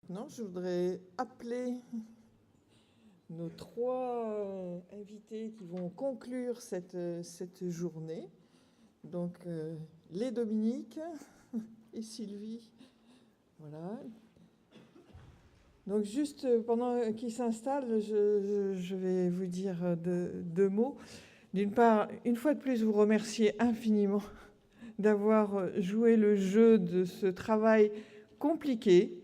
maintenant, je voudrais appeler nos trois invités qui vont conclure cette journée. Donc, les Dominique et Sylvie. Voilà. Donc, juste pendant qu'ils s'installent, je vais vous dire deux mots. D'une part, une fois de plus, vous remercier infiniment d'avoir joué le jeu de ce travail compliqué,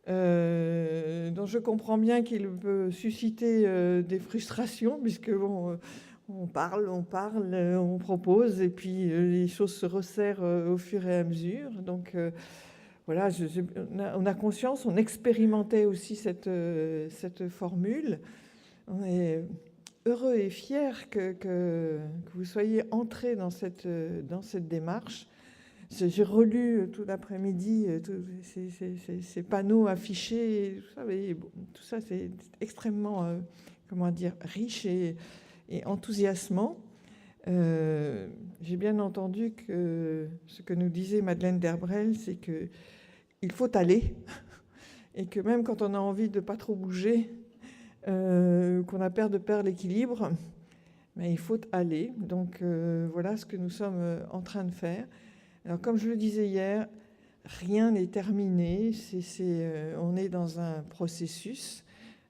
dont je comprends bien qu'il peut susciter des frustrations, puisque bon, on parle, on propose, et puis les choses se resserrent au fur et à mesure. Donc voilà, on a conscience, on expérimentait aussi cette formule. On est heureux et fiers que vous soyez entrés dans cette démarche. J'ai relu tout l'après-midi ces panneaux affichés, tout ça, tout ça c'est extrêmement riche et enthousiasmant. J'ai bien entendu que ce que nous disait Madeleine Derbrel, c'est qu'il faut aller et que même quand on a envie de ne pas trop bouger, qu'on a peur de perdre l'équilibre, mais il faut aller. Donc voilà ce que nous sommes en train de faire. Alors, comme je le disais hier, rien n'est terminé. On est dans un processus,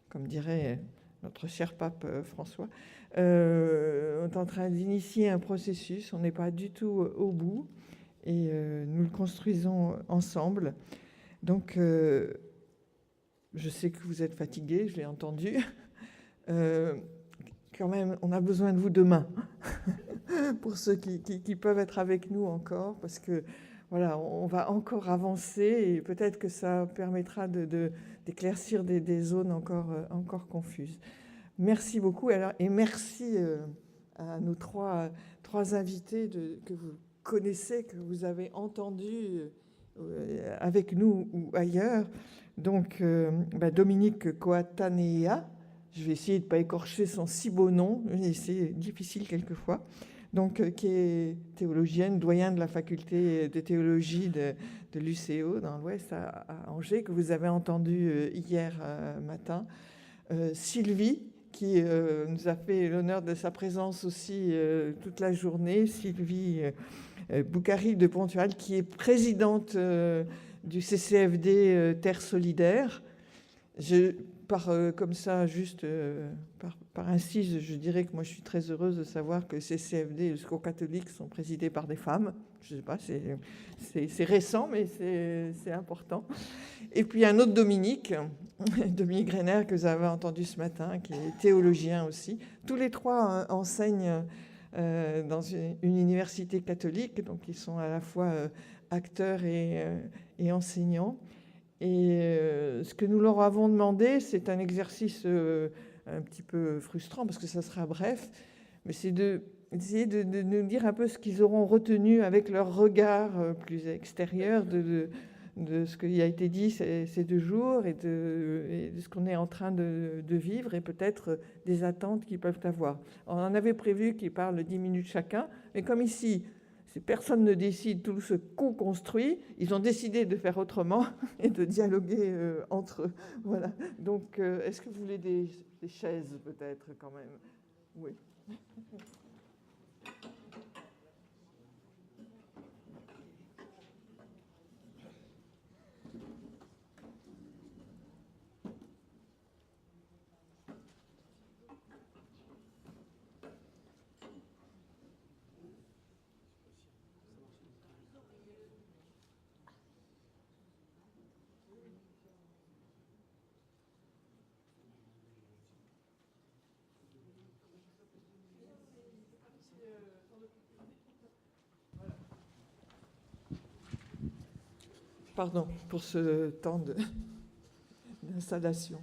comme dirait notre cher pape François. On est en train d'initier un processus. On n'est pas du tout au bout. Et nous le construisons ensemble. Donc, je sais que vous êtes fatigués, je l'ai entendu. Quand même, on a besoin de vous demain. Pour ceux qui peuvent être avec nous encore, parce que voilà, on va encore avancer et peut-être que ça permettra d'éclaircir des zones encore confuses. Merci beaucoup et merci à nos trois invités que vous connaissez, que vous avez entendus avec nous ou ailleurs. Donc, Dominique Coatanea, je vais essayer de ne pas écorcher son si beau nom, c'est difficile quelquefois. Donc, qui est théologienne, doyen de la faculté de théologie de l'UCO dans l'Ouest à Angers, que vous avez entendu hier matin. Sylvie, qui nous a fait l'honneur de sa présence aussi toute la journée. Sylvie Boukhari de Pontual, qui est présidente du CCFD Terre Solidaire. Comme ça, juste par incise, je dirais que moi, je suis très heureuse de savoir que CCFD et le Secours catholique sont présidés par des femmes. Je ne sais pas, c'est récent, mais c'est important. Et puis un autre Dominique Greiner, que vous avez entendu ce matin, qui est théologien aussi. Tous les trois enseignent dans une université catholique, donc ils sont à la fois acteurs et enseignants. Et ce que nous leur avons demandé, c'est un exercice un petit peu frustrant, parce que ça sera bref, mais c'est d'essayer de nous dire un peu ce qu'ils auront retenu avec leur regard plus extérieur de ce qui a été dit ces 2 jours et de ce qu'on est en train de vivre et peut-être des attentes qu'ils peuvent avoir. On en avait prévu qu'ils parlent 10 minutes chacun, mais comme ici, personne ne décide, tout se co-construit. Ils ont décidé de faire autrement et de dialoguer entre eux. Voilà. Donc, est-ce que vous voulez des chaises peut-être quand même? Oui. Pardon pour ce temps d'installation.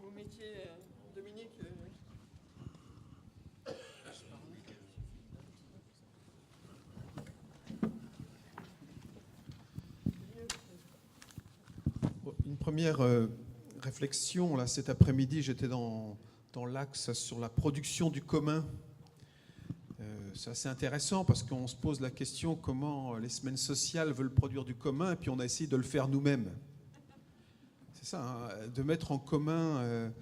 Vous mettiez Dominique. Une première réflexion. Là, cet après-midi, j'étais dans l'axe sur la production du commun. C'est assez intéressant parce qu'on se pose la question comment les semaines sociales veulent produire du commun, et puis on a essayé de le faire nous-mêmes. C'est ça, hein, de mettre en commun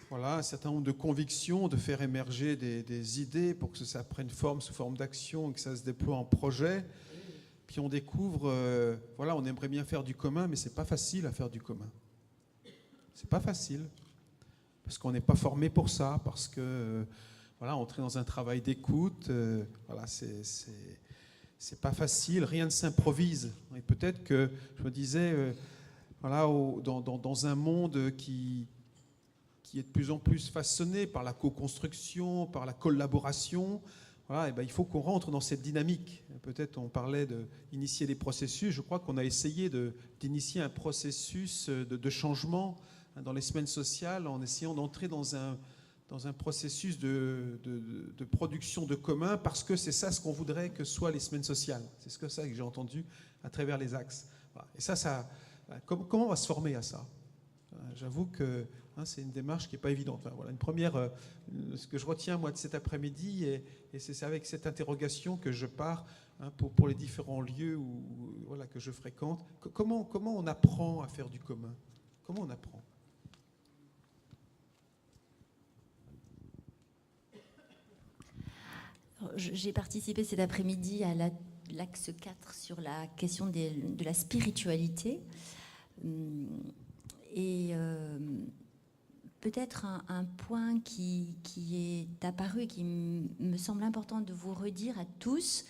voilà, un certain nombre de convictions, de faire émerger des idées pour que ça prenne forme sous forme d'action et que ça se déploie en projet. Puis on découvre, voilà, on aimerait bien faire du commun, mais c'est pas facile à faire du commun. C'est pas facile parce qu'on n'est pas formé pour ça, parce que voilà, entrer dans un travail d'écoute, voilà, c'est pas facile, rien ne s'improvise. Et peut-être que je me disais, voilà, dans un monde qui est de plus en plus façonné par la co-construction, par la collaboration, voilà, et ben, il faut qu'on rentre dans cette dynamique. Peut-être on parlait d'initier des processus. Je crois qu'on a essayé d'initier un processus de changement dans les semaines sociales en essayant d'entrer dans un processus de production de commun, parce que c'est ça ce qu'on voudrait que soient les semaines sociales. C'est ça que j'ai entendu à travers les axes. Voilà. Et ça comment on va se former à ça? J'avoue que c'est une démarche qui n'est pas évidente. Enfin, voilà, une première, ce que je retiens moi de cet après-midi, et c'est avec cette interrogation que je pars pour les différents lieux voilà, que je fréquente. Comment on apprend à faire du commun? Comment on apprend? J'ai participé cet après-midi à l'axe 4 sur la question de la spiritualité. Et peut-être un point qui est apparu et qui me semble important de vous redire à tous,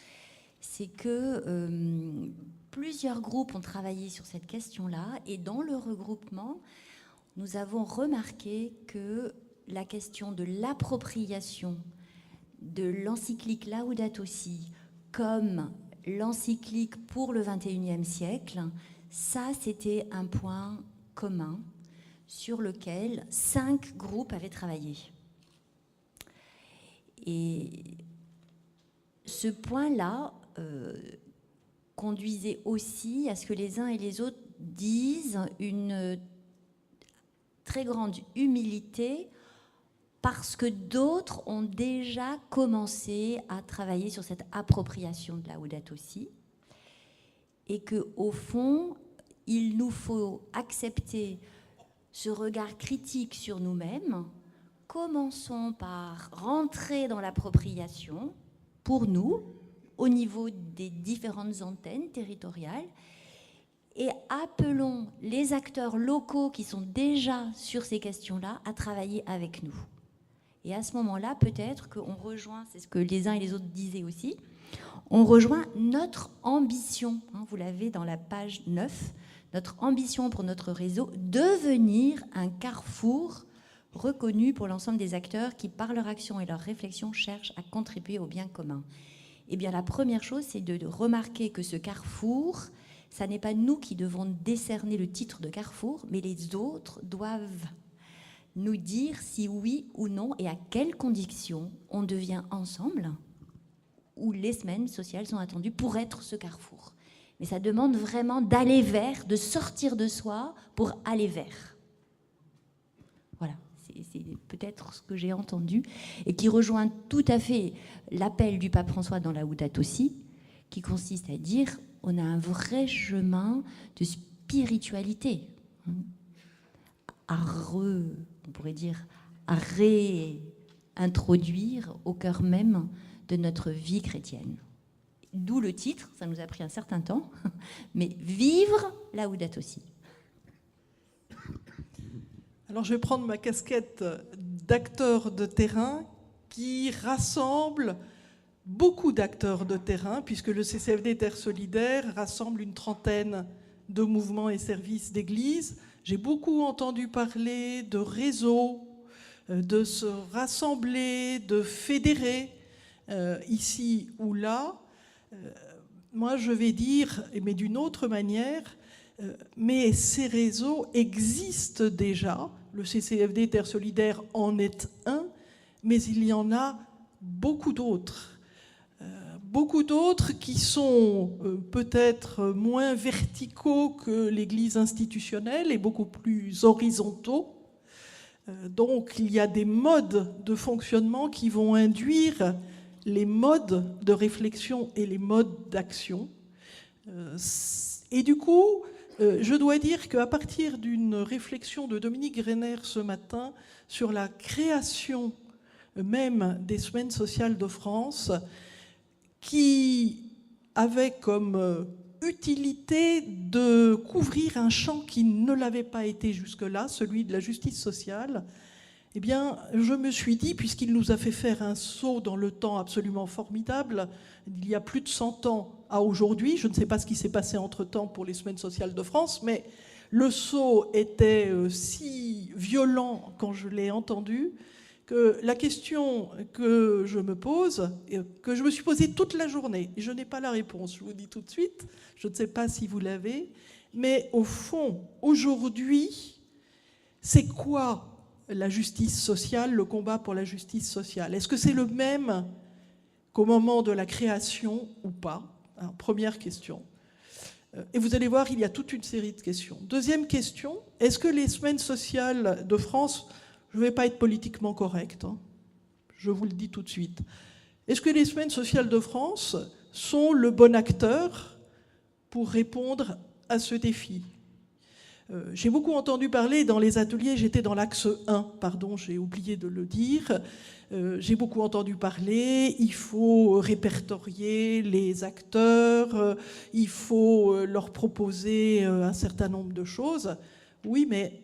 c'est que plusieurs groupes ont travaillé sur cette question-là, et dans le regroupement, nous avons remarqué que la question de l'appropriation de l'encyclique Laudato Si comme l'encyclique pour le XXIe siècle, ça c'était un point commun sur lequel 5 groupes avaient travaillé. Et ce point-là conduisait aussi à ce que les uns et les autres disent une très grande humilité, parce que d'autres ont déjà commencé à travailler sur cette appropriation de Laudato Si, et qu'au fond, il nous faut accepter ce regard critique sur nous-mêmes. Commençons par rentrer dans l'appropriation pour nous, au niveau des différentes antennes territoriales, et appelons les acteurs locaux qui sont déjà sur ces questions-là à travailler avec nous. Et à ce moment-là, peut-être qu'on rejoint, c'est ce que les uns et les autres disaient aussi, on rejoint notre ambition, vous l'avez dans la page 9, notre ambition pour notre réseau, devenir un carrefour reconnu pour l'ensemble des acteurs qui, par leur action et leur réflexion, cherchent à contribuer au bien commun. Eh bien, la première chose, c'est de remarquer que ce carrefour, ça n'est pas nous qui devons décerner le titre de carrefour, mais les autres doivent nous dire si oui ou non et à quelles conditions on devient ensemble, où les semaines sociales sont attendues pour être ce carrefour. Mais ça demande vraiment d'aller vers, de sortir de soi pour aller vers. Voilà, c'est peut-être ce que j'ai entendu et qui rejoint tout à fait l'appel du pape François dans Laudato Si, qui consiste à dire on a un vrai chemin de spiritualité, on pourrait dire, à réintroduire au cœur même de notre vie chrétienne. D'où le titre, ça nous a pris un certain temps, mais vivre Laudato Si. Alors je vais prendre ma casquette d'acteur de terrain qui rassemble beaucoup d'acteurs de terrain, puisque le CCFD Terre Solidaire rassemble une trentaine de mouvements et services d'église. J'ai beaucoup entendu parler de réseaux, de se rassembler, de fédérer, ici ou là. Moi, je vais dire, mais d'une autre manière, mais ces réseaux existent déjà. Le CCFD Terre Solidaire en est un, mais il y en a beaucoup d'autres. beaucoup d'autres qui sont peut-être moins verticaux que l'Église institutionnelle et beaucoup plus horizontaux. Donc il y a des modes de fonctionnement qui vont induire les modes de réflexion et les modes d'action. Et du coup, je dois dire qu'à partir d'une réflexion de Dominique Greiner ce matin sur la création même des semaines sociales de France, qui avait comme utilité de couvrir un champ qui ne l'avait pas été jusque-là, celui de la justice sociale, eh bien, je me suis dit, puisqu'il nous a fait faire un saut dans le temps absolument formidable, il y a plus de 100 ans à aujourd'hui, je ne sais pas ce qui s'est passé entre-temps pour les semaines sociales de France, mais le saut était si violent quand je l'ai entendu, que la question que je me pose, que je me suis posée toute la journée, et je n'ai pas la réponse, je vous dis tout de suite, je ne sais pas si vous l'avez, mais au fond, aujourd'hui, c'est quoi la justice sociale, le combat pour la justice sociale? Est-ce que c'est le même qu'au moment de la création ou pas? Alors, première question. Et vous allez voir, il y a toute une série de questions. Deuxième question, est-ce que les semaines sociales de France... Je ne vais pas être politiquement correct, hein. Je vous le dis tout de suite. Est-ce que les semaines sociales de France sont le bon acteur pour répondre à ce défi? J'ai beaucoup entendu parler dans les ateliers, j'étais dans l'axe 1, pardon, j'ai oublié de le dire. J'ai beaucoup entendu parler, il faut répertorier les acteurs, il faut leur proposer un certain nombre de choses. Oui, mais...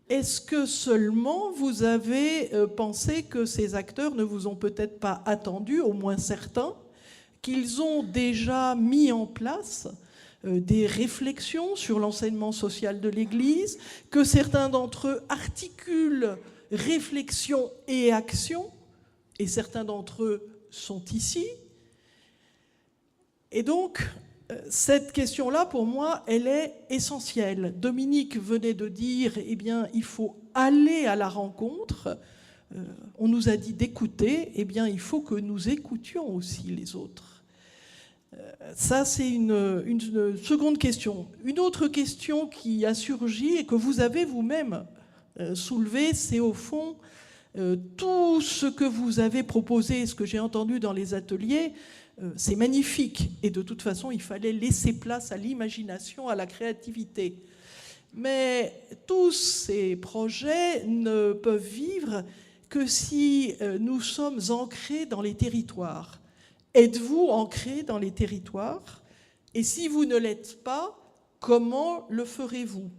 est-ce que seulement vous avez pensé que ces acteurs ne vous ont peut-être pas attendu, au moins certains, qu'ils ont déjà mis en place des réflexions sur l'enseignement social de l'Église, que certains d'entre eux articulent réflexion et action, et certains d'entre eux sont ici. Et donc... cette question-là, pour moi, elle est essentielle. Dominique venait de dire, eh bien, il faut aller à la rencontre. On nous a dit d'écouter, eh bien, il faut que nous écoutions aussi les autres. Ça, c'est une seconde question. Une autre question qui a surgi et que vous avez vous-même soulevée, c'est au fond tout ce que vous avez proposé, ce que j'ai entendu dans les ateliers. C'est magnifique, et de toute façon, il fallait laisser place à l'imagination, à la créativité. Mais tous ces projets ne peuvent vivre que si nous sommes ancrés dans les territoires. Êtes-vous ancrés dans les territoires? Et si vous ne l'êtes pas, comment le ferez-vous?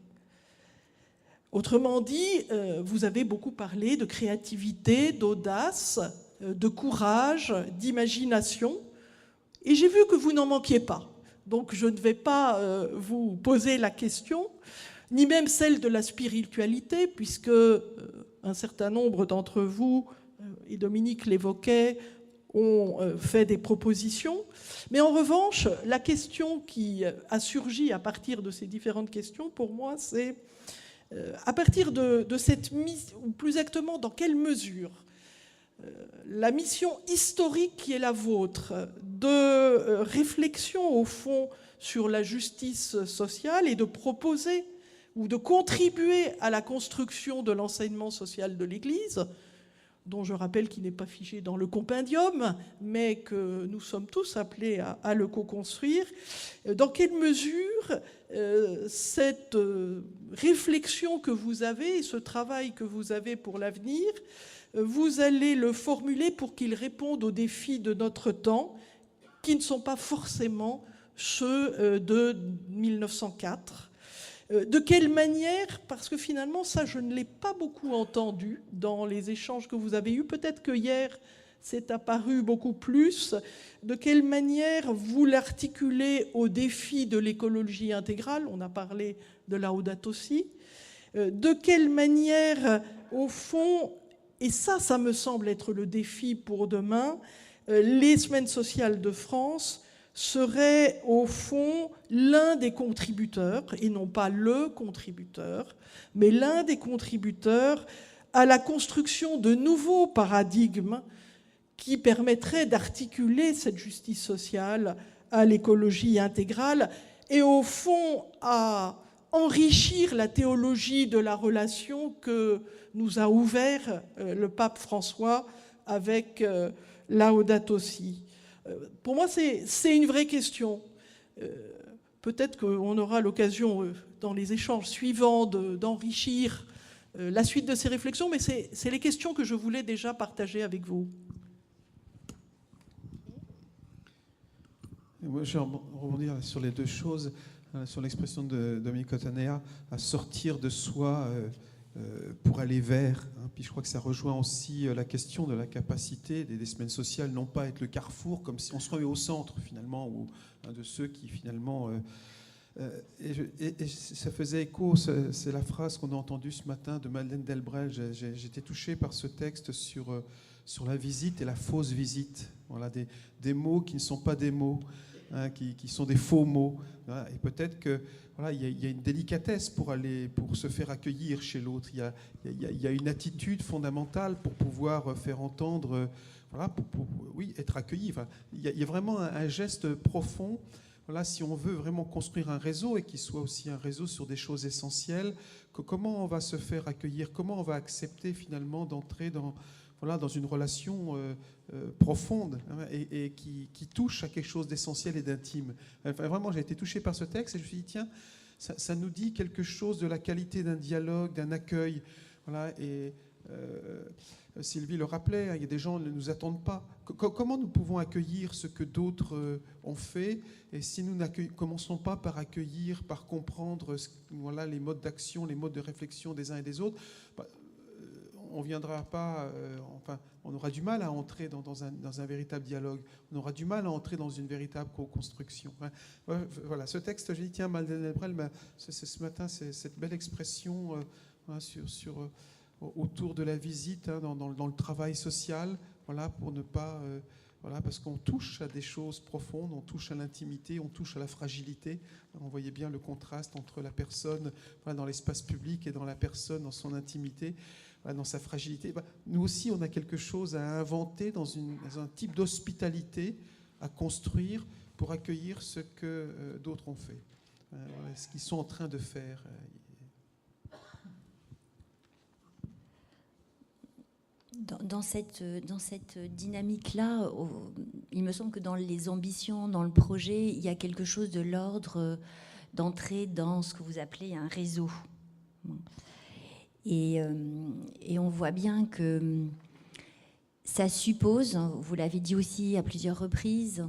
Autrement dit, vous avez beaucoup parlé de créativité, d'audace, de courage, d'imagination. Et j'ai vu que vous n'en manquiez pas. Donc je ne vais pas vous poser la question, ni même celle de la spiritualité, puisque un certain nombre d'entre vous, et Dominique l'évoquait, ont fait des propositions. Mais en revanche, la question qui a surgi à partir de ces différentes questions, pour moi, c'est à partir de cette mise, ou plus exactement, dans quelle mesure la mission historique qui est la vôtre, de réflexion au fond sur la justice sociale et de proposer ou de contribuer à la construction de l'enseignement social de l'Église, dont je rappelle qu'il n'est pas figé dans le compendium, mais que nous sommes tous appelés à le co-construire. Dans quelle mesure cette réflexion que vous avez, ce travail que vous avez pour l'avenir, vous allez le formuler pour qu'il réponde aux défis de notre temps, qui ne sont pas forcément ceux de 1904. De quelle manière, parce que finalement, ça, je ne l'ai pas beaucoup entendu dans les échanges que vous avez eus, peut-être que hier, c'est apparu beaucoup plus, de quelle manière vous l'articulez aux défis de l'écologie intégrale, on a parlé de Laudato Si, de quelle manière, au fond, et ça me semble être le défi pour demain, les semaines sociales de France seraient au fond l'un des contributeurs, et non pas le contributeur, mais l'un des contributeurs à la construction de nouveaux paradigmes qui permettrait d'articuler cette justice sociale à l'écologie intégrale et au fond à enrichir la théologie de la relation que nous a ouvert le pape François avec Laudato Si. Pour moi, c'est une vraie question. Peut-être qu'on aura l'occasion, dans les échanges suivants, d'enrichir la suite de ces réflexions, mais c'est les questions que je voulais déjà partager avec vous. Moi, je vais rebondir sur les deux choses, sur l'expression de Dominique Cotanea, à sortir de soi pour aller vers. Puis je crois que ça rejoint aussi la question de la capacité des semaines sociales, non pas être le carrefour, comme si on se remet au centre finalement, ou un de ceux qui finalement... et ça faisait écho, c'est la phrase qu'on a entendue ce matin de Madeleine Delbrel. J'étais touché par ce texte sur la visite et la fausse visite. Voilà, des mots qui ne sont pas des mots, hein, qui sont des faux mots. Voilà, et peut-être que voilà, il y a une délicatesse pour se faire accueillir chez l'autre. Il y a une attitude fondamentale pour pouvoir faire entendre, voilà, oui, être accueilli. Enfin, il y a vraiment un geste profond. Voilà, si on veut vraiment construire un réseau et qu'il soit aussi un réseau sur des choses essentielles, comment on va se faire accueillir, comment on va accepter finalement d'entrer dans une relation profonde, hein, et qui touche à quelque chose d'essentiel et d'intime. Enfin, vraiment, j'ai été touché par ce texte et je me suis dit, tiens, ça nous dit quelque chose de la qualité d'un dialogue, d'un accueil. Voilà, et Sylvie le rappelait, hein, il y a des gens qui ne nous attendent pas. Comment nous pouvons accueillir ce que d'autres ont fait, et si nous ne commençons pas par accueillir, par comprendre voilà, les modes d'action, les modes de réflexion des uns et des autres, on viendra pas, on aura du mal à entrer dans un véritable dialogue, on aura du mal à entrer dans une véritable co-construction. Voilà, ce texte, j'ai dit, tiens, Madeleine Delbrel, ce matin, c'est cette belle expression autour de la visite, hein, dans le travail social, voilà, pour ne pas... voilà, parce qu'on touche à des choses profondes, on touche à l'intimité, on touche à la fragilité. On voyait bien le contraste entre la personne, voilà, dans l'espace public et dans la personne dans son intimité, voilà, dans sa fragilité. Nous aussi, on a quelque chose à inventer dans un type d'hospitalité à construire pour accueillir ce que d'autres ont fait, voilà, ce qu'ils sont en train de faire. Dans cette dynamique-là, il me semble que dans les ambitions, dans le projet, il y a quelque chose de l'ordre d'entrer dans ce que vous appelez un réseau. Et on voit bien que ça suppose, vous l'avez dit aussi à plusieurs reprises,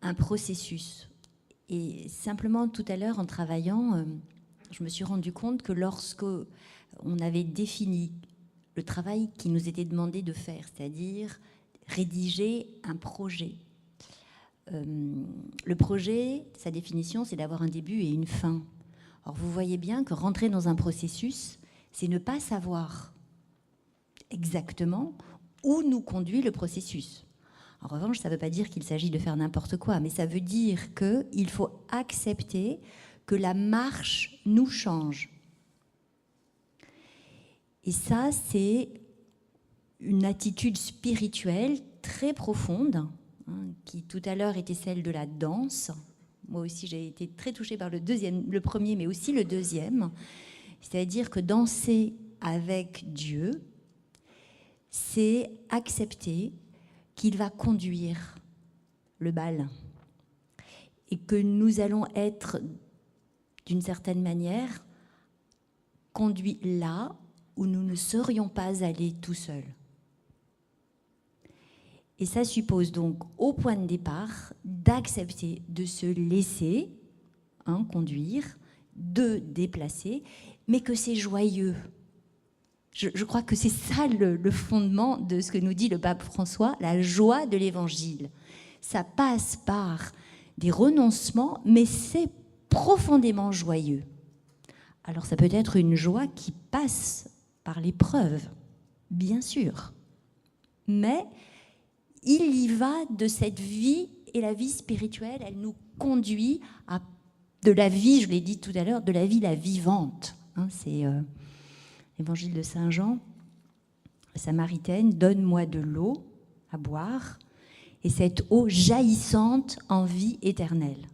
un processus. Et simplement, tout à l'heure, en travaillant, je me suis rendu compte que lorsque on avait défini le travail qui nous était demandé de faire, c'est-à-dire rédiger un projet. Le projet, sa définition, c'est d'avoir un début et une fin. Or, vous voyez bien que rentrer dans un processus, c'est ne pas savoir exactement où nous conduit le processus. En revanche, ça ne veut pas dire qu'il s'agit de faire n'importe quoi, mais ça veut dire qu'il faut accepter que la marche nous change. Et ça, c'est une attitude spirituelle très profonde, hein, qui tout à l'heure était celle de la danse. Moi aussi, j'ai été très touchée par le premier, mais aussi le deuxième. C'est-à-dire que danser avec Dieu, c'est accepter qu'il va conduire le bal. Et que nous allons être, d'une certaine manière, conduits là où nous ne serions pas allés tout seuls. Et ça suppose donc, au point de départ, d'accepter de se laisser conduire, de déplacer, mais que c'est joyeux. Je crois que c'est ça le fondement de ce que nous dit le pape François, la joie de l'Évangile. Ça passe par des renoncements, mais c'est profondément joyeux. Alors ça peut être une joie qui passe par l'épreuve, bien sûr. Mais il y va de cette vie, et la vie spirituelle, elle nous conduit à de la vie, je l'ai dit tout à l'heure, de la vie la vivante. C'est l'Évangile de Saint Jean, la Samaritaine, donne-moi de l'eau, à boire, et cette eau jaillissante en vie éternelle.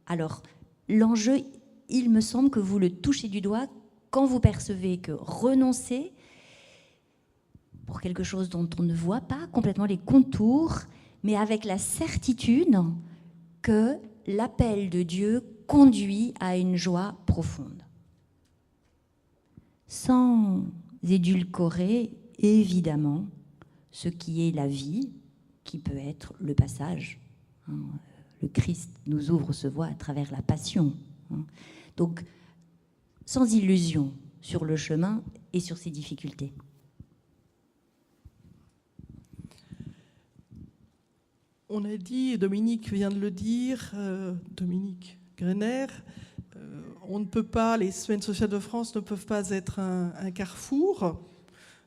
Alors, l'enjeu, il me semble que vous le touchez du doigt quand vous percevez que renoncer pour quelque chose dont on ne voit pas complètement les contours, mais avec la certitude que l'appel de Dieu conduit à une joie profonde. Sans édulcorer, évidemment, ce qui est la vie, qui peut être le passage. Le Christ nous ouvre ce voie à travers la passion. Donc, sans illusion sur le chemin et sur ses difficultés. On a dit, et Dominique vient de le dire, Dominique Grener, on ne peut pas, les semaines sociales de France ne peuvent pas être un carrefour.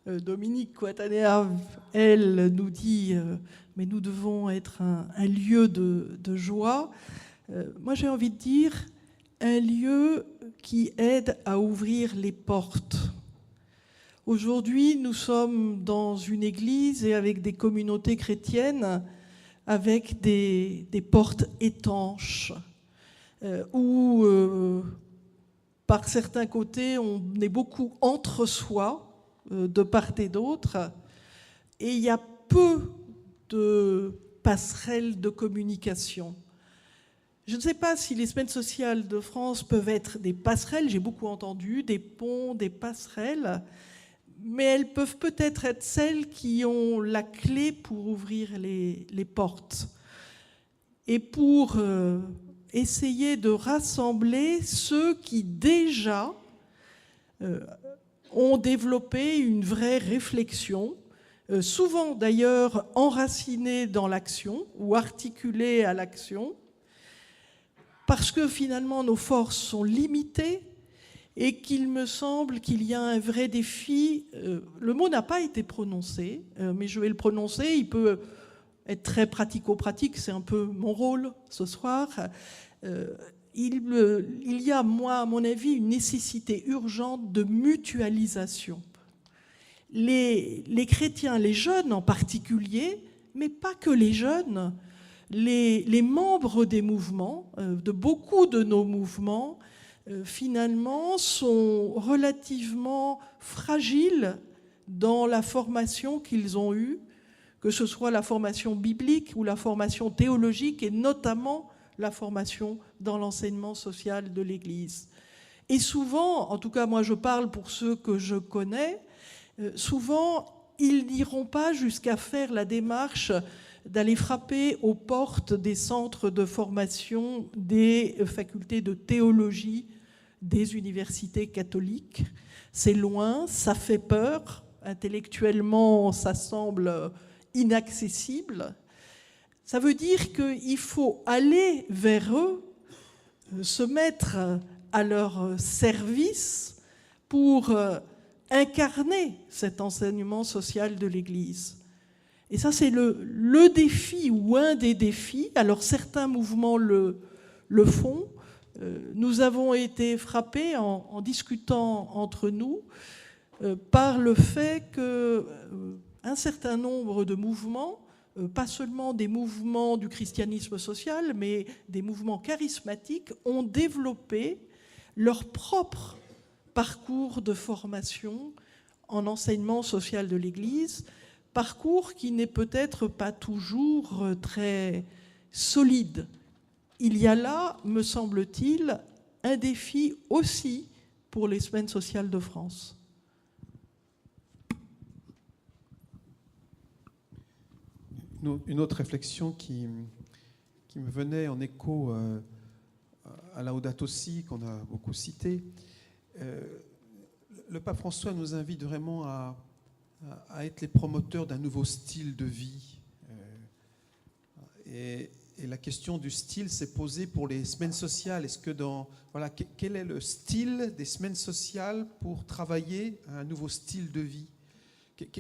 Dominique Coatanéa, elle, nous dit, mais nous devons être un lieu de joie. Moi, j'ai envie de dire, un lieu qui aide à ouvrir les portes. Aujourd'hui, nous sommes dans une église et avec des communautés chrétiennes avec des portes étanches, où, par certains côtés, on est beaucoup entre soi, de part et d'autre, et il y a peu de passerelles de communication. Je ne sais pas si les semaines sociales de France peuvent être des passerelles, j'ai beaucoup entendu, des ponts, des passerelles, mais elles peuvent peut-être être celles qui ont la clé pour ouvrir les portes et pour essayer de rassembler ceux qui déjà ont développé une vraie réflexion, souvent d'ailleurs enracinée dans l'action ou articulée à l'action, parce que finalement nos forces sont limitées et qu'il me semble qu'il y a un vrai défi. Le mot n'a pas été prononcé, mais je vais le prononcer. Il peut être très pratico-pratique, c'est un peu mon rôle ce soir. Il y a, moi, à mon avis, une nécessité urgente de mutualisation. Les chrétiens, les jeunes en particulier, mais pas que les jeunes, les membres des mouvements, de beaucoup de nos mouvements, finalement, sont relativement fragiles dans la formation qu'ils ont eue, que ce soit la formation biblique ou la formation théologique, et notamment la formation dans l'enseignement social de l'Église. Et souvent, en tout cas moi je parle pour ceux que je connais, souvent ils n'iront pas jusqu'à faire la démarche d'aller frapper aux portes des centres de formation des facultés de théologie des universités catholiques. C'est loin, ça fait peur, intellectuellement ça semble inaccessible. Ça veut dire qu'il faut aller vers eux, se mettre à leur service pour incarner cet enseignement social de l'Église. Et ça, c'est le défi ou un des défis. Alors, certains mouvements le font. Nous avons été frappés en discutant entre nous par le fait qu'un certain nombre de mouvements, pas seulement des mouvements du christianisme social, mais des mouvements charismatiques, ont développé leur propre parcours de formation en enseignement social de l'Église, parcours qui n'est peut-être pas toujours très solide. Il y a là, me semble-t-il, un défi aussi pour les semaines sociales de France. Une autre réflexion qui me venait en écho à Laudato Si, qu'on a beaucoup cité. Le pape François nous invite vraiment à être les promoteurs d'un nouveau style de vie. Et la question du style s'est posée pour les semaines sociales. Est-ce que quel est le style des semaines sociales pour travailler à un nouveau style de vie ?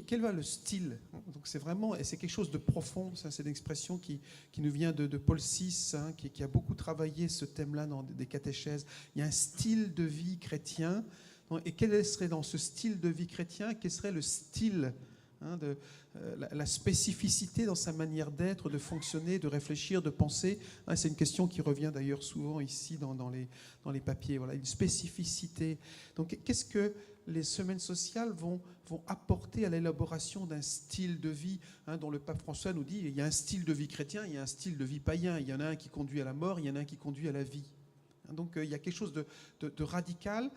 Quel va le style ? Donc c'est vraiment, et c'est quelque chose de profond, ça, c'est une expression qui nous vient de Paul VI, qui a beaucoup travaillé ce thème-là dans des catéchèses. Il y a un style de vie chrétien, et quel serait dans ce style de vie chrétien, quel serait le style la spécificité dans sa manière d'être, de fonctionner, de réfléchir, de penser. C'est une question qui revient d'ailleurs souvent ici dans les papiers. Voilà, une spécificité. Donc, qu'est-ce que les semaines sociales vont apporter à l'élaboration d'un style de vie, dont le pape François nous dit il y a un style de vie chrétien, il y a un style de vie païen. Il y en a un qui conduit à la mort, il y en a un qui conduit à la vie. Donc, il y a quelque chose de radical.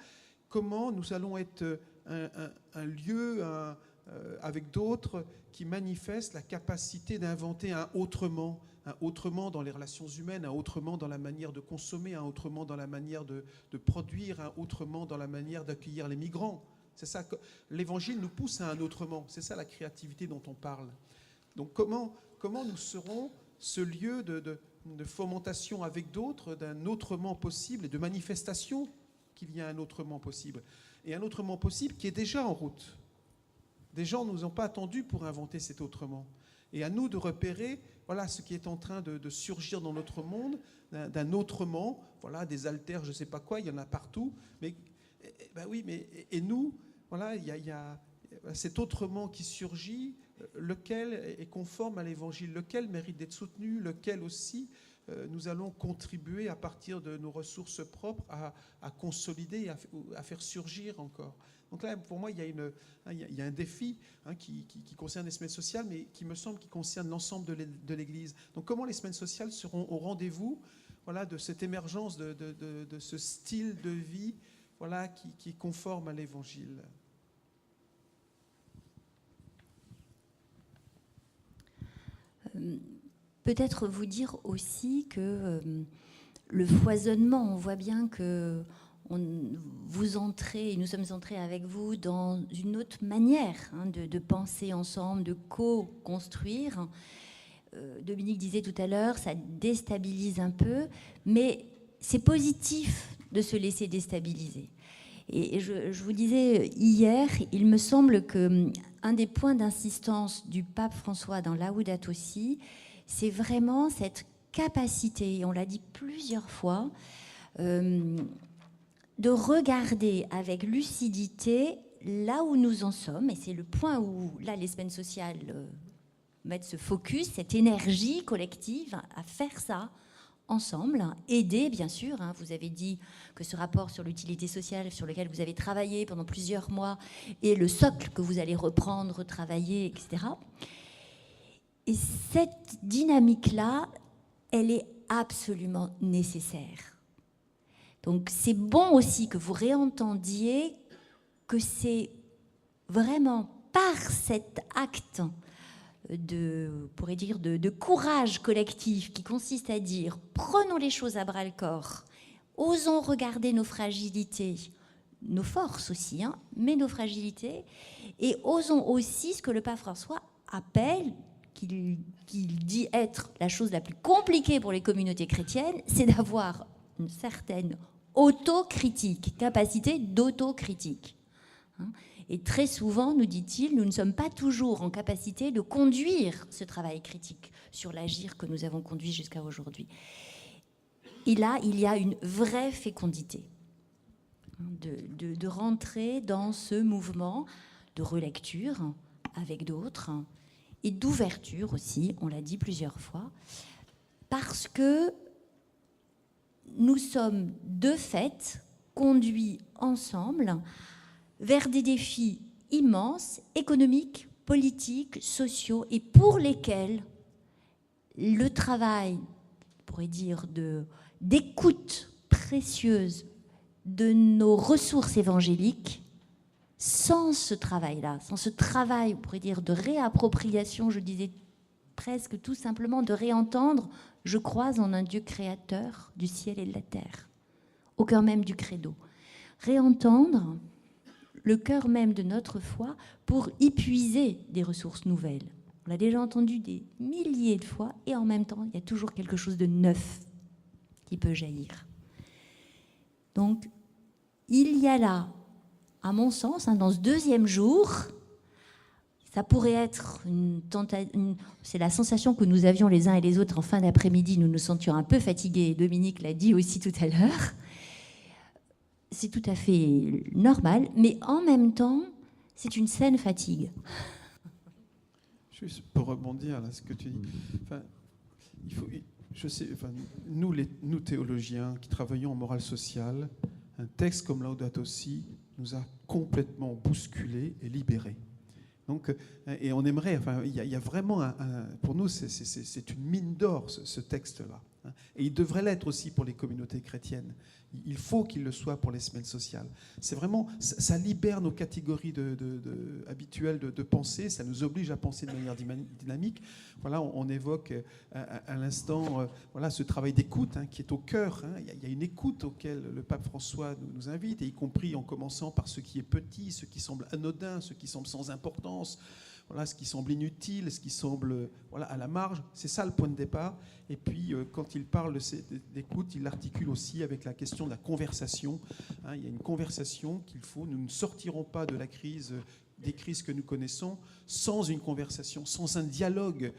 Comment nous allons être un lieu avec d'autres qui manifestent la capacité d'inventer un autrement dans les relations humaines, un autrement dans la manière de consommer, un autrement dans la manière de produire, un autrement dans la manière d'accueillir les migrants. C'est ça que l'Évangile nous pousse à un autrement. C'est ça la créativité dont on parle. Donc comment nous serons ce lieu de fomentation avec d'autres, d'un autrement possible et de manifestation qu'il y a un autrement possible. Et un autrement possible qui est déjà en route. Des gens ne nous ont pas attendus pour inventer cet autrement. Et à nous de repérer ce qui est en train de surgir dans notre monde, d'un autrement, des haltères, je ne sais pas quoi, il y en a partout. Mais nous, il y a cet autrement qui surgit, lequel est conforme à l'Évangile, lequel mérite d'être soutenu, lequel aussi nous allons contribuer à partir de nos ressources propres à consolider, à faire surgir encore. Donc là, pour moi, il y a un défi qui concerne les semaines sociales, mais qui me semble qui concerne l'ensemble de l'Église. Donc comment les semaines sociales seront au rendez-vous de cette émergence de ce style de vie qui est conforme à l'Évangile. Peut-être vous dire aussi que le foisonnement, on voit bien que vous entrez, et nous sommes entrés avec vous dans une autre manière de penser ensemble, de co-construire. Dominique disait tout à l'heure, ça déstabilise un peu, mais c'est positif de se laisser déstabiliser. Et je vous disais hier, il me semble qu'un des points d'insistance du pape François dans Laudato Si, c'est vraiment cette capacité, et on l'a dit plusieurs fois, de regarder avec lucidité là où nous en sommes, et c'est le point où là les semaines sociales mettent ce focus, cette énergie collective à faire ça ensemble, aider bien sûr. Vous avez dit que ce rapport sur l'utilité sociale sur lequel vous avez travaillé pendant plusieurs mois est le socle que vous allez reprendre, retravailler, etc. Et cette dynamique-là, elle est absolument nécessaire. Donc c'est bon aussi que vous réentendiez que c'est vraiment par cet acte de courage collectif qui consiste à dire prenons les choses à bras-le-corps, osons regarder nos fragilités, nos forces aussi, mais nos fragilités, et osons aussi ce que le pape François appelle, qu'il dit être la chose la plus compliquée pour les communautés chrétiennes, c'est d'avoir une certaine autocritique, capacité d'autocritique. Et très souvent, nous dit-il, nous ne sommes pas toujours en capacité de conduire ce travail critique sur l'agir que nous avons conduit jusqu'à aujourd'hui. Et là, il y a une vraie fécondité de rentrer dans ce mouvement de relecture avec d'autres et d'ouverture aussi, on l'a dit plusieurs fois, parce que nous sommes de fait conduits ensemble vers des défis immenses, économiques, politiques, sociaux, et pour lesquels le travail, on pourrait dire, d'écoute précieuse de nos ressources évangéliques, sans ce travail-là, sans ce travail, on pourrait dire, de réappropriation, je disais presque tout simplement de réentendre, je crois en un Dieu créateur du ciel et de la terre, au cœur même du credo. Réentendre le cœur même de notre foi pour y puiser des ressources nouvelles. On l'a déjà entendu des milliers de fois et en même temps, il y a toujours quelque chose de neuf qui peut jaillir. Donc, il y a là, à mon sens, dans ce deuxième jour, ça pourrait être c'est la sensation que nous avions les uns et les autres en fin d'après-midi, nous nous sentions un peu fatigués, Dominique l'a dit aussi tout à l'heure. C'est tout à fait normal, mais en même temps, c'est une saine fatigue. Juste pour rebondir à ce que tu dis, nous théologiens qui travaillons en morale sociale, un texte comme Laudato Si nous a complètement bousculés et libérés. Donc, et on aimerait, il y a vraiment, pour nous, c'est une mine d'or ce texte-là. Et il devrait l'être aussi pour les communautés chrétiennes. Il faut qu'il le soit pour les semaines sociales. C'est vraiment, ça libère nos catégories habituelles de pensée, ça nous oblige à penser de manière dynamique. Voilà, on évoque à l'instant ce travail d'écoute qui est au cœur. Il y a une écoute auquel le pape François nous invite, et y compris en commençant par ce qui est petit, ce qui semble anodin, ce qui semble sans importance. Voilà, ce qui semble inutile, ce qui semble à la marge, c'est ça le point de départ. Et puis, quand il parle d'écoute, il l'articule aussi avec la question de la conversation. Il y a une conversation qu'il faut. Nous ne sortirons pas de la crise, des crises que nous connaissons, sans une conversation, sans un dialogue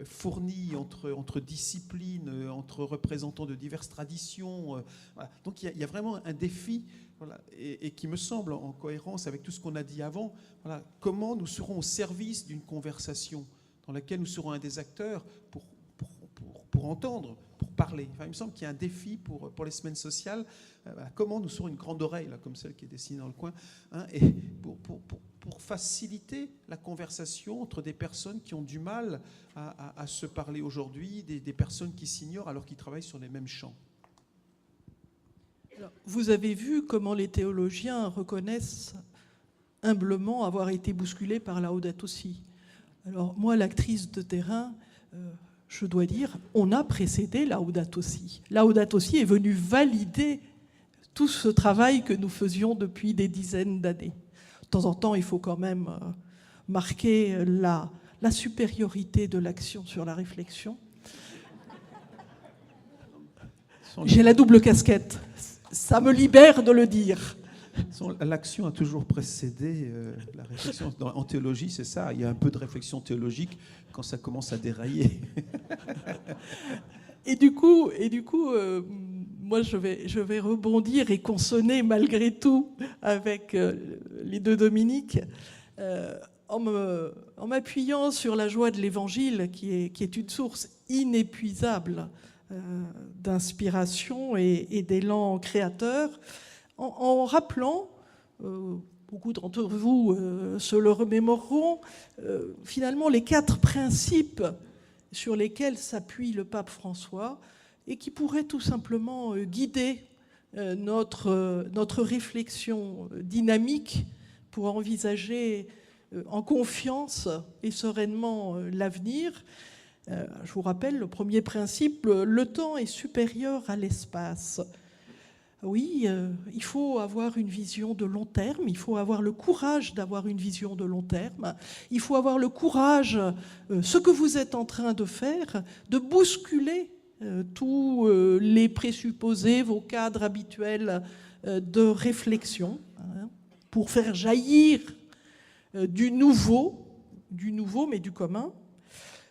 fourni entre disciplines, entre représentants de diverses traditions. Voilà. Donc, il y a vraiment un défi. Voilà, et qui me semble en cohérence avec tout ce qu'on a dit avant. Voilà, comment nous serons au service d'une conversation dans laquelle nous serons un des acteurs pour entendre, pour parler. Il me semble qu'il y a un défi pour les semaines sociales. Comment nous serons une grande oreille, là, comme celle qui est dessinée dans le coin, et pour faciliter la conversation entre des personnes qui ont du mal à se parler aujourd'hui, des personnes qui s'ignorent alors qu'ils travaillent sur les mêmes champs. Vous avez vu comment les théologiens reconnaissent humblement avoir été bousculés par Laudato Si. Alors moi, l'actrice de terrain, je dois dire, on a précédé Laudato Si. Laudato Si est venu valider tout ce travail que nous faisions depuis des dizaines d'années. De temps en temps, il faut quand même marquer la supériorité de l'action sur la réflexion. J'ai la double casquette. Ça me libère de le dire. L'action a toujours précédé la réflexion. En théologie, c'est ça. Il y a un peu de réflexion théologique quand ça commence à dérailler. Et du coup, moi, je vais rebondir et consonner malgré tout avec les deux Dominiques, en m'appuyant sur la joie de l'Évangile, qui est une source inépuisable d'inspiration et d'élan créateur, en rappelant, beaucoup d'entre vous se le remémoreront, finalement les 4 principes sur lesquels s'appuie le pape François et qui pourraient tout simplement guider notre réflexion dynamique pour envisager en confiance et sereinement l'avenir. Je vous rappelle le premier principe, le temps est supérieur à l'espace. Oui, il faut avoir une vision de long terme, il faut avoir le courage d'avoir une vision de long terme, il faut avoir le courage, ce que vous êtes en train de faire, de bousculer tous les présupposés, vos cadres habituels de réflexion, pour faire jaillir du nouveau, mais du commun.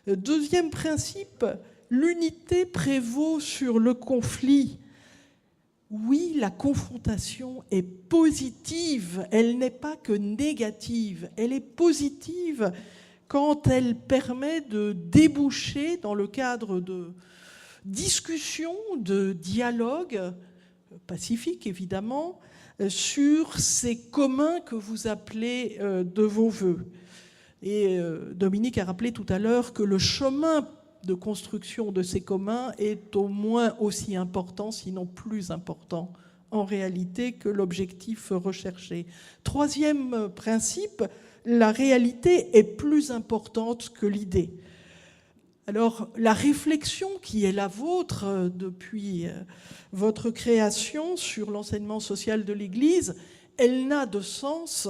Deuxième principe, l'unité prévaut sur le conflit. Oui, la confrontation est positive, elle n'est pas que négative, elle est positive quand elle permet de déboucher dans le cadre de discussions, de dialogues pacifiques évidemment, sur ces communs que vous appelez de vos voeux. Et Dominique a rappelé tout à l'heure que le chemin de construction de ces communs est au moins aussi important, sinon plus important, en réalité, que l'objectif recherché. Troisième principe, la réalité est plus importante que l'idée. Alors, la réflexion qui est la vôtre depuis votre création sur l'enseignement social de l'Église, elle n'a de sens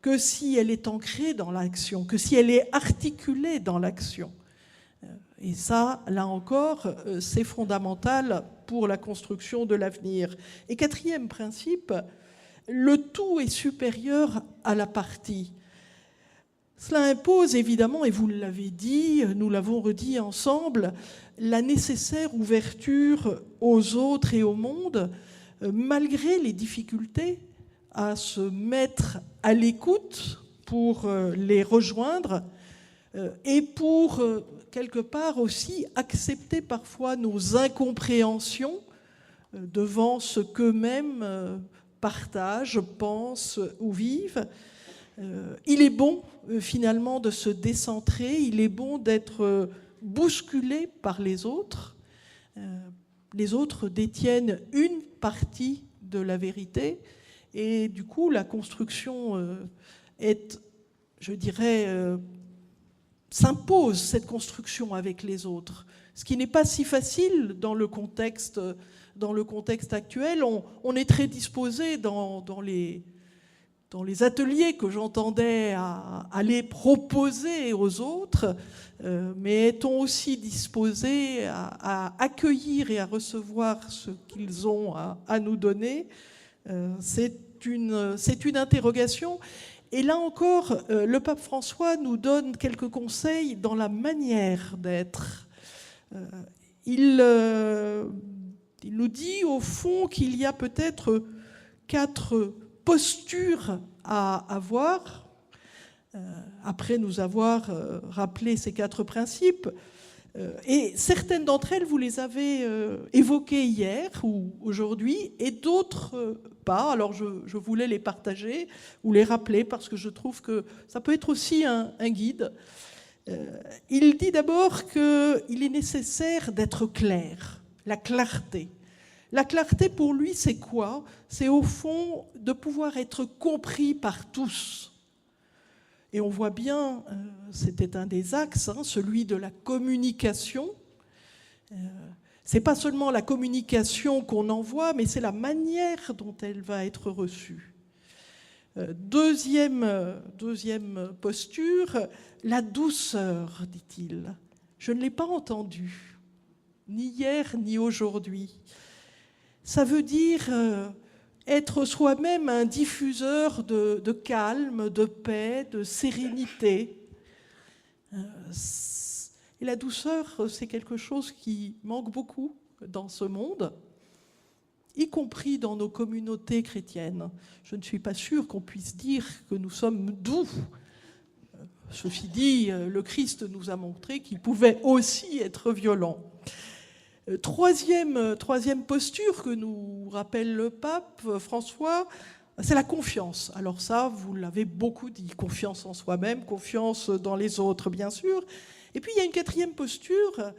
que si elle est ancrée dans l'action, que si elle est articulée dans l'action. Et ça, là encore, c'est fondamental pour la construction de l'avenir. Et quatrième principe, le tout est supérieur à la partie. Cela impose évidemment, et vous l'avez dit, nous l'avons redit ensemble, la nécessaire ouverture aux autres et au monde, malgré les difficultés à se mettre à l'écoute pour les rejoindre, et pour, quelque part aussi, accepter parfois nos incompréhensions devant ce qu'eux-mêmes partagent, pensent ou vivent. Il est bon, finalement, de se décentrer, il est bon d'être bousculé par les autres. Les autres détiennent une partie de la vérité, et du coup, la construction est, je dirais, s'impose cette construction avec les autres, ce qui n'est pas si facile dans le contexte actuel. On est très disposé dans les ateliers que j'entendais à aller proposer aux autres, mais est-on aussi disposé à accueillir et à recevoir ce qu'ils ont à nous donner? C'est une interrogation. Et là encore, le pape François nous donne quelques conseils dans la manière d'être. Il nous dit au fond qu'il y a peut-être 4 postures à avoir, après nous avoir rappelé ces 4 principes. Et certaines d'entre elles, vous les avez évoquées hier ou aujourd'hui, et d'autres pas. Alors je voulais les partager ou les rappeler parce que je trouve que ça peut être aussi un guide. Il dit d'abord qu'il est nécessaire d'être clair, la clarté. La clarté pour lui, c'est quoi? C'est au fond de pouvoir être compris par tous. Et on voit bien, c'était un des axes, celui de la communication. C'est pas seulement la communication qu'on envoie, mais c'est la manière dont elle va être reçue. Deuxième posture, la douceur, dit-il. Je ne l'ai pas entendu, ni hier ni aujourd'hui. Ça veut dire être soi-même un diffuseur de calme, de paix, de sérénité. Et la douceur, c'est quelque chose qui manque beaucoup dans ce monde, y compris dans nos communautés chrétiennes. Je ne suis pas sûre qu'on puisse dire que nous sommes doux. Ceci dit, le Christ nous a montré qu'il pouvait aussi être violent. Troisième posture que nous rappelle le pape François, c'est la confiance. Alors ça, vous l'avez beaucoup dit, confiance en soi-même, confiance dans les autres, bien sûr. Et puis il y a une 4e posture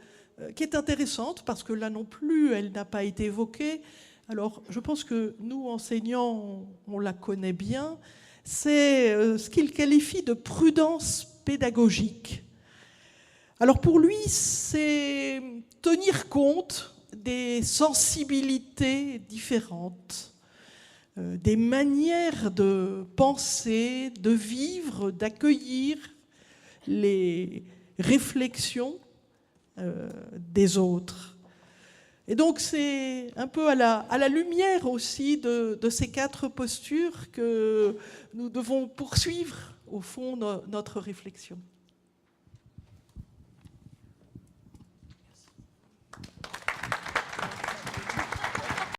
qui est intéressante, parce que là non plus, elle n'a pas été évoquée. Alors je pense que nous, enseignants, on la connaît bien. C'est ce qu'il qualifie de prudence pédagogique. Alors pour lui, c'est tenir compte des sensibilités différentes, des manières de penser, de vivre, d'accueillir les réflexions des autres. Et donc c'est un peu à la lumière aussi de ces 4 postures que nous devons poursuivre au fond notre réflexion.